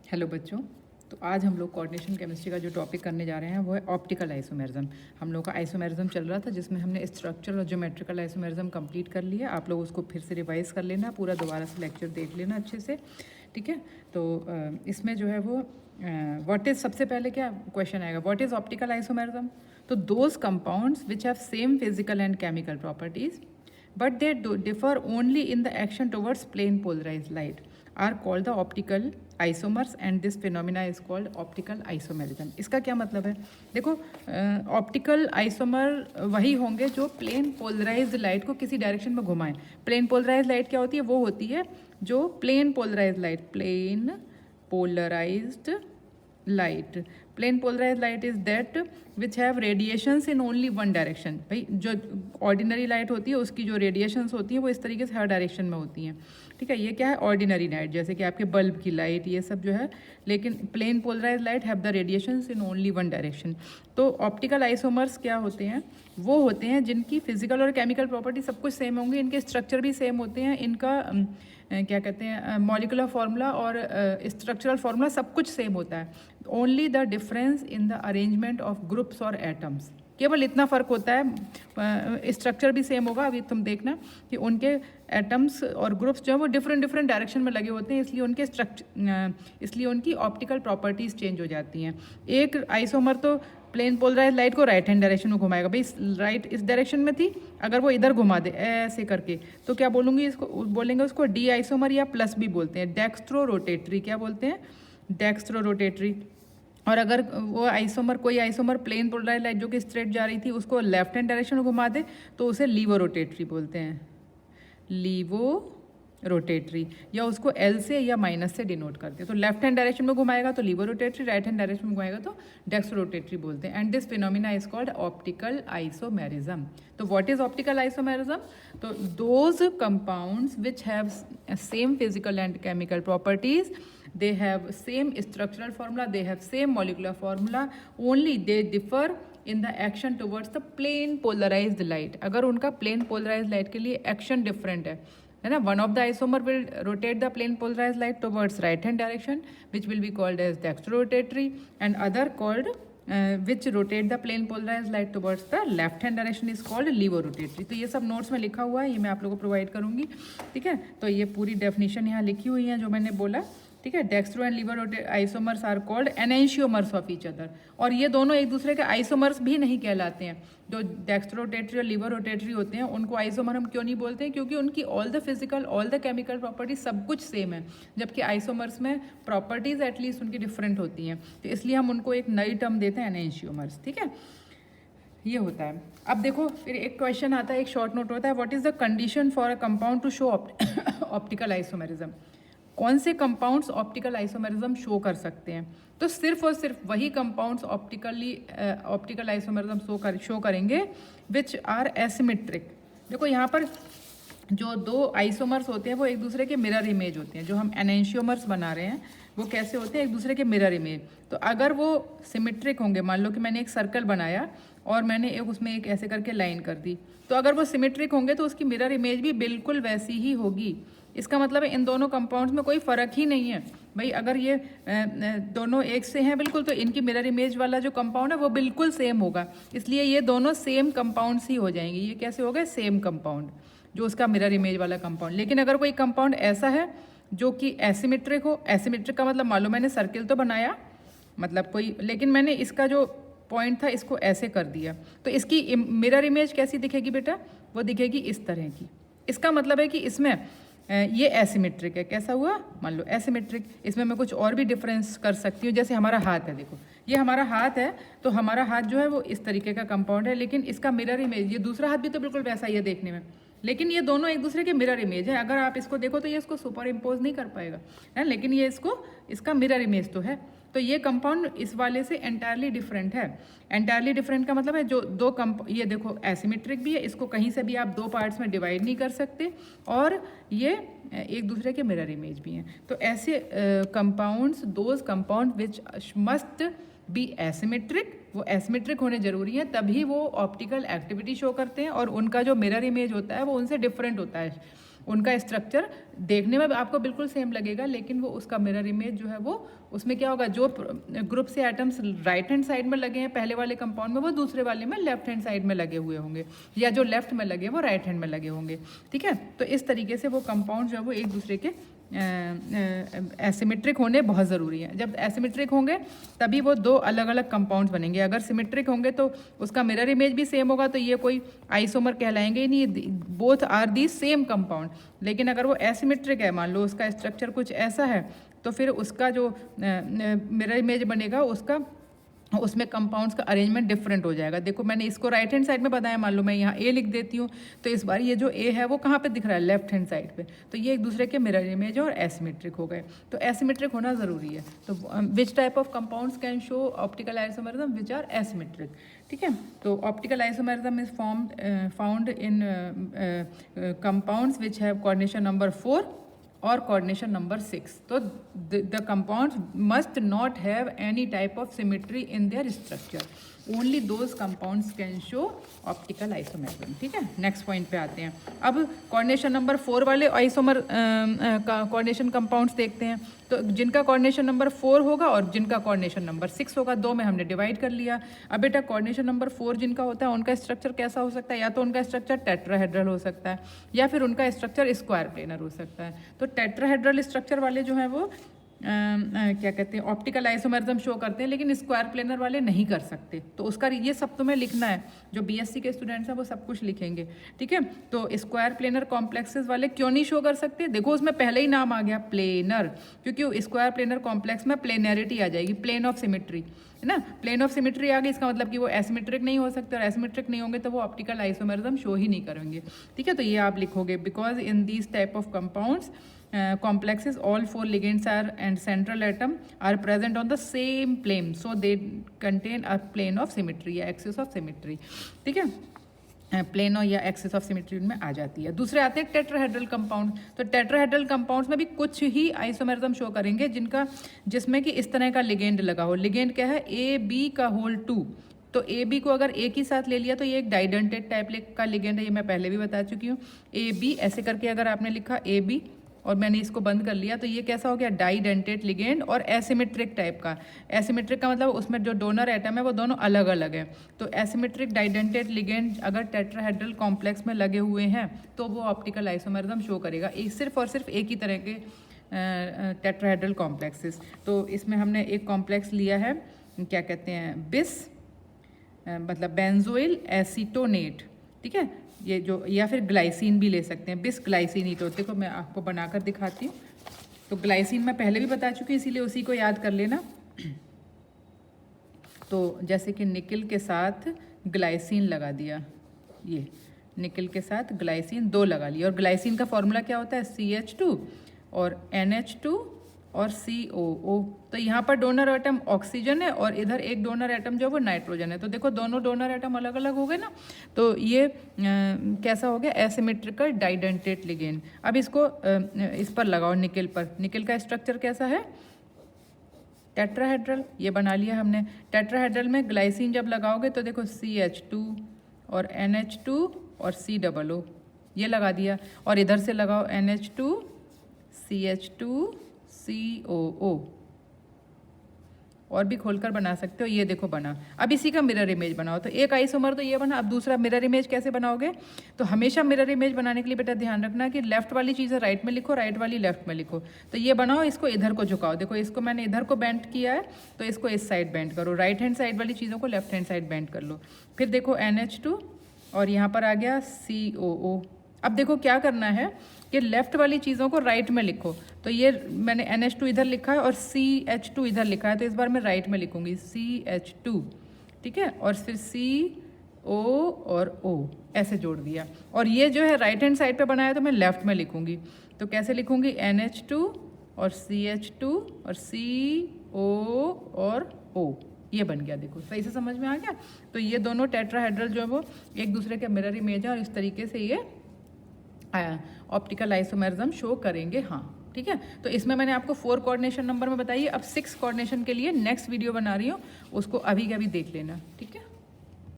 Hello बच्चों। तो आज हम लोग कोऑर्डिनेशन केमिस्ट्री का जो टॉपिक करने जा रहे हैं वो है ऑप्टिकल आइसोमेरिज्म। हम लोग का आइसोमेरिज्म चल रहा था जिसमें हमने स्ट्रक्चरल और ज्योमेट्रिकल आइसोमेरिज्म कंप्लीट कर लिया। आप लोग उसको फिर से रिवाइज कर लेना, पूरा दोबारा से लेक्चर देख लेना अच्छे से, ठीक है। तो इसमें जो है वो व्हाट इज़, सबसे पहले क्या क्वेश्चन आएगा, व्हाट इज़ ऑप्टिकल आइसोमेरिज्म। तो those compounds which have same physical and chemical properties but they differ only in the action towards plane polarized light are called the optical isomers and this phenomena is called optical isomerism। इसका क्या मतलब है? देखो, optical isomer वही होंगे जो plane polarised light को किसी डायरेक्शन में घुमाएं। प्लेन पोलराइज्ड लाइट क्या होती है? वो होती है जो plane polarised light, plane polarised light, plane polarised light is that which have radiations in only one direction. भाई जो ऑर्डिनरी लाइट होती है उसकी जो रेडिएशंस होती हैं वो इस तरीके से हर डायरेक्शन में होती हैं, ठीक है। ये क्या है? ऑर्डिनरी लाइट, जैसे कि आपके बल्ब की लाइट, ये सब जो है। लेकिन plane polarised light have the radiations in only one direction. तो ऑप्टिकल आइसोमर्स क्या होते हैं? वो होते हैं जिनकी फिजिकल और केमिकल प्रॉपर्टी सब कुछ सेम होंगी, इनके स्ट्रक्चर भी सेम होते हैं, इनका क्या कहते हैं मॉलिकुलर फार्मूला और स्ट्रक्चरल फार्मूला सब कुछ सेम होता है। Only the difference in the arrangement of groups और एटम्स, केवल इतना फ़र्क होता है। स्ट्रक्चर भी सेम होगा। अभी तुम देखना कि उनके एटम्स और ग्रुप्स जो है वो डिफरेंट डायरेक्शन में लगे होते हैं, इसलिए उनकी ऑप्टिकल प्रॉपर्टीज़ चेंज हो जाती हैं। एक आइसोमर तो प्लेन पोलराइज लाइट को राइट हैंड डायरेक्शन में घुमाएगा। भाई राइट इस डायरेक्शन में थी, अगर वो इधर घुमा दे ऐसे करके तो क्या बोलूँगी, इसको बोलेंगे उसको डी आइसोमर या प्लस भी बोलते हैं, डेक्स्ट्रो रोटेटरी। क्या बोलते हैं? Dextro rotatory. और अगर वो आइसोमर, कोई आइसोमर प्लेन पोलराइज लाइट जो कि स्ट्रेट जा रही थी उसको लेफ्ट हैंड डायरेक्शन में घुमा दे तो उसे लीवो रोटेटरी बोलते हैं, लीवो रोटेटरी, या उसको एल से या माइनस से डिनोट करते हैं। तो लेफ्ट हैंड डायरेक्शन में घुमाएगा तो levo rotatory, right hand direction में घुमाएगा तो डेक्स्ट्रो रोटेटरी बोलते हैं। And this phenomena is called optical isomerism. तो व्हाट इज ऑप्टिकल आइसोमेरिज्म? तो those compounds which have same physical and chemical properties, they have same structural formula, they have same molecular formula, only they differ in the action towards the plane polarized light। अगर उनका plane polarized light के लिए action different है ना, one of the isomer will rotate the plane polarized light towards right hand direction which will be called as dextrorotatory and other called which rotate the plane polarized light towards the left hand direction is called levorotatory। तो ये सब notes में लिखा हुआ है, ये मैं आप लोगों को प्रोवाइड करूँगी, ठीक है। तो ये पूरी डेफिनेशन यहाँ लिखी हुई है जो मैंने बोला, ठीक है। Dextro and levo isomers are called enantiomers of each other. और ये दोनों एक दूसरे के आइसोमर्स भी नहीं कहलाते हैं। जो डेक्स्ट्रो रोटेटरी और लीवर रोटेटरी होते हैं उनको आइसोमर हम क्यों नहीं बोलते हैं? क्योंकि उनकी all the physical, all the chemical properties सब कुछ सेम है, जबकि आइसोमर्स में प्रॉपर्टीज एटलीस्ट उनकी डिफरेंट होती हैं। तो इसलिए हम उनको एक नई टर्म देते हैं, एनेंशियोमर्स, ठीक है। ये होता है। अब देखो, फिर एक क्वेश्चन आता है, एक शॉर्ट नोट होता है, what is the condition for a compound to show optical isomerism. कौन से कंपाउंड्स ऑप्टिकल आइसोमेरिज्म शो कर सकते हैं? तो सिर्फ और सिर्फ वही कंपाउंड्स ऑप्टिकल आइसोमेरिज्म शो करेंगे विच आर एसिमेट्रिक। देखो यहाँ पर जो दो आइसोमर्स होते हैं वो एक दूसरे के मिरर इमेज होते हैं। जो हम एनेंशियोमर्स बना रहे हैं वो कैसे होते हैं? एक दूसरे के मिरर इमेज। तो अगर वो सिमेट्रिक होंगे, मान लो कि मैंने एक सर्कल बनाया और मैंने उसमें एक ऐसे करके लाइन कर दी, तो अगर वो सिमेट्रिक होंगे तो उसकी मिरर इमेज भी बिल्कुल वैसी ही होगी। इसका मतलब है इन दोनों कंपाउंड्स में कोई फ़र्क ही नहीं है। भाई अगर ये दोनों एक से हैं बिल्कुल, तो इनकी मिरर इमेज वाला जो कंपाउंड है वो बिल्कुल सेम होगा। इसलिए ये दोनों सेम कंपाउंड्स ही हो जाएंगे। ये कैसे हो गए? सेम कंपाउंड, जो उसका मिरर इमेज वाला कंपाउंड। लेकिन अगर कोई कंपाउंड ऐसा है जो कि एसिमेट्रिक हो, एसिमेट्रिक का मतलब मालूम, मैंने सर्किल तो बनाया, मतलब कोई, लेकिन मैंने इसका जो पॉइंट था इसको ऐसे कर दिया, तो इसकी मिरर इमेज कैसी दिखेगी बेटा? वो दिखेगी इस तरह की। इसका मतलब है कि इसमें ये एसिमेट्रिक है। कैसा हुआ? मान लो एसिमेट्रिक। इसमें मैं कुछ और भी डिफरेंस कर सकती हूँ, जैसे हमारा हाथ है, देखो ये हमारा हाथ है, तो हमारा हाथ जो है वो इस तरीके का कंपाउंड है, लेकिन इसका मिरर इमेज, ये दूसरा हाथ भी तो बिल्कुल वैसा ही है देखने में, लेकिन ये दोनों एक दूसरे के मिरर इमेज है। अगर आप इसको देखो तो ये इसको सुपर इम्पोज नहीं कर पाएगा, है, लेकिन ये इसका मिरर इमेज तो है। तो ये कंपाउंड इस वाले से एंटायरली डिफरेंट है। एंटायरली डिफरेंट का मतलब है जो दो ये देखो एसिमेट्रिक भी है, इसको कहीं से भी आप दो पार्ट्स में डिवाइड नहीं कर सकते, और ये एक दूसरे के मिरर इमेज भी हैं। तो ऐसे compounds, those compound which must be asymmetric, वो एसिमेट्रिक होने जरूरी है, तभी वो ऑप्टिकल एक्टिविटी शो करते हैं, और उनका जो मिरर इमेज होता है वो उनसे डिफरेंट होता है। उनका स्ट्रक्चर देखने में आपको बिल्कुल सेम लगेगा, लेकिन वो उसका मिरर इमेज जो है वो उसमें क्या होगा, जो ग्रुप से एटम्स राइट हैंड साइड में लगे हैं पहले वाले कंपाउंड में, वो दूसरे वाले में लेफ्ट हैंड साइड में लगे हुए होंगे, या जो लेफ्ट में लगे वो राइट हैंड में लगे होंगे। ठीक है, तो इस तरीके से वो कंपाउंड जो है वो एक दूसरे के एसिमेट्रिक होने बहुत ज़रूरी है। जब एसिमेट्रिक होंगे तभी वो दो अलग अलग कंपाउंड्स बनेंगे। अगर सिमेट्रिक होंगे तो उसका मिरर इमेज भी सेम होगा, तो ये कोई आइसोमर कहलाएंगे ही नहीं, both are the same compound. लेकिन अगर वो एसिमेट्रिक है, मान लो उसका स्ट्रक्चर कुछ ऐसा है, तो फिर उसका जो मिरर इमेज बनेगा उसमें कंपाउंड्स का अरेंजमेंट डिफरेंट हो जाएगा। देखो मैंने इसको राइट हैंड साइड में बताया, मान लो मैं यहाँ ए लिख देती हूँ, तो इस बार ये जो ए है वो कहाँ पे दिख रहा है, लेफ्ट हैंड साइड पे, तो ये एक दूसरे के मिरर इमेज और एसिमेट्रिक हो गए। तो एसिमेट्रिक होना ज़रूरी है। तो which type of compounds can show optical isomerism which are asymmetric. ठीक है, तो optical isomerism is found in compounds which have coordination number 4 or coordination number 6. So the compounds must not have any type of symmetry in their structure. Only those compounds can show optical isomerism. ठीक है, next point पे आते हैं। अब coordination number 4 वाले isomer coordination compounds देखते हैं। तो जिनका कोऑर्डिनेशन नंबर 4 होगा और जिनका कोऑर्डिनेशन नंबर 6 होगा, दो में हमने डिवाइड कर लिया। अब बेटा कोऑर्डिनेशन नंबर 4 जिनका होता है उनका स्ट्रक्चर कैसा हो सकता है, या तो उनका स्ट्रक्चर टेट्राहेड्रल हो सकता है, या फिर उनका स्ट्रक्चर स्क्वायर प्लेनर हो सकता है। तो टेट्राहेड्रल स्ट्रक्चर वाले जो है वो क्या कहते हैं, ऑप्टिकल आइसोमेरिज्म शो करते हैं, लेकिन स्क्वायर प्लेनर वाले नहीं कर सकते। तो उसका ये सब तुम्हें लिखना है, जो बीएससी के स्टूडेंट्स हैं वो सब कुछ लिखेंगे। ठीक है, तो स्क्वायर प्लेनर कॉम्प्लेक्सेस वाले क्यों नहीं शो कर सकते, देखो उसमें पहले ही नाम आ गया प्लेनर, क्योंकि स्क्वायर प्लेनर कॉम्प्लेक्स में प्लेनैरिटी आ जाएगी, प्लेन ऑफ सिमेट्री है ना, प्लेन ऑफ सिमेट्री आ गई, इसका मतलब कि वो एसिमेट्रिक नहीं हो सकते, और एसिमेट्रिक नहीं होंगे तो वो ऑप्टिकल आइसोमेरिज्म शो ही नहीं करेंगे। ठीक है, तो ये आप लिखोगे, because in these type of compounds complexes all 4 ligands are and central atom are present on the same plane, so they contain a plane of symmetry या axis of symmetry। ठीक है, प्लेन या एक्सिस ऑफ सिमेट्री में आ जाती है। दूसरे आते हैं टेट्राहेड्रल कंपाउंड। तो टेट्राहेड्रल कंपाउंड्स में भी कुछ ही आइसोमेरिज्म शो करेंगे जिसमें कि इस तरह का लिगेंड लगा हो। लिगेंड क्या है, ए बी का होल 2। तो ए बी को अगर एक ही साथ ले लिया तो ये एक डाइडेंटेड टाइप का लिगेंड है, ये मैं पहले भी बता चुकी हूँ। ए बी ऐसे करके अगर आपने लिखा ए बी और मैंने इसको बंद कर लिया, तो ये कैसा हो गया, डाइडेंटेड लिगेंड और एसिमेट्रिक टाइप का। एसिमेट्रिक का मतलब उसमें जो डोनर एटम है वो दोनों अलग अलग है। तो एसिमेट्रिक डाइडेंटेड लिगेंड अगर टेट्राहेड्रल कॉम्प्लेक्स में लगे हुए हैं तो वो ऑप्टिकल आइसोमेरिज्म शो करेगा, सिर्फ और सिर्फ एक ही तरह के टेट्राहेड्रल कॉम्प्लेक्सेस। तो इसमें हमने एक कॉम्प्लेक्स लिया है, क्या कहते हैं, बिस मतलब बेंजोइल एसीटोनेट। ठीक है, ये जो, या फिर ग्लाइसिन भी ले सकते हैं, बिस ग्लाइसिन ही। तो देखो मैं आपको बनाकर दिखाती हूँ। तो ग्लाइसिन मैं पहले भी बता चुकी हूँ, इसीलिए उसी को याद कर लेना। तो जैसे कि निकल के साथ ग्लाइसिन लगा दिया, ये निकल के साथ ग्लाइसिन 2 लगा लिया, और ग्लाइसिन का फॉर्मूला क्या होता है, CH2 और NH2 और COO। तो यहाँ पर डोनर एटम ऑक्सीजन है और इधर एक डोनर एटम जो वो नाइट्रोजन है। तो देखो दोनों डोनर एटम अलग अलग हो गए ना, तो ये कैसा हो गया, एसिमेट्रिकल डाइडेंटेड लिगेंड। अब इसको इस पर लगाओ, निकल पर। निकल का स्ट्रक्चर कैसा है, टेट्राहेड्रल, ये बना लिया हमने। टेट्राहेड्रल में ग्लाइसिन जब लगाओगे तो देखो CH2 और NH2 और COO, ये लगा दिया, और इधर से लगाओ NH2 CH2 COO, और भी खोलकर बना सकते हो। ये देखो बना। अब इसी का मिरर इमेज बनाओ। तो एक आइसोमर तो ये बना, अब दूसरा मिरर इमेज कैसे बनाओगे। तो हमेशा मिरर इमेज बनाने के लिए बेटा ध्यान रखना कि लेफ्ट वाली चीज़ें राइट में लिखो, राइट वाली लेफ्ट में लिखो। तो ये बनाओ, इसको इधर को झुकाओ। देखो इसको मैंने इधर को बेंड किया है, तो इसको इस साइड बेंड करो। राइट हैंड साइड वाली चीज़ों को लेफ्ट हैंड साइड बेंड कर लो। फिर देखो NH2 और यहाँ पर आ गया COO। अब देखो क्या करना है कि लेफ्ट वाली चीज़ों को राइट में लिखो। तो ये मैंने NH2 इधर लिखा है और CH2 इधर लिखा है, तो इस बार मैं राइट में लिखूंगी CH2। ठीक है, और फिर CO और O ऐसे जोड़ दिया। और ये जो है राइट हैंड साइड पे बनाया तो मैं लेफ्ट में लिखूंगी। तो कैसे लिखूंगी, NH2 और CH2 और CO और O, ये बन गया। देखो सही से समझ में आ गया। तो ये दोनों टेट्राहेड्रल जो है वो एक दूसरे के मिरर इमेज है, और इस तरीके से ये ऑप्टिकल आइसोमेरिज्म शो करेंगे। हाँ ठीक है, तो इसमें मैंने आपको 4 कोऑर्डिनेशन नंबर में बताइए। अब 6 कोऑर्डिनेशन के लिए नेक्स्ट वीडियो बना रही हूँ, उसको अभी के अभी देख लेना। ठीक है।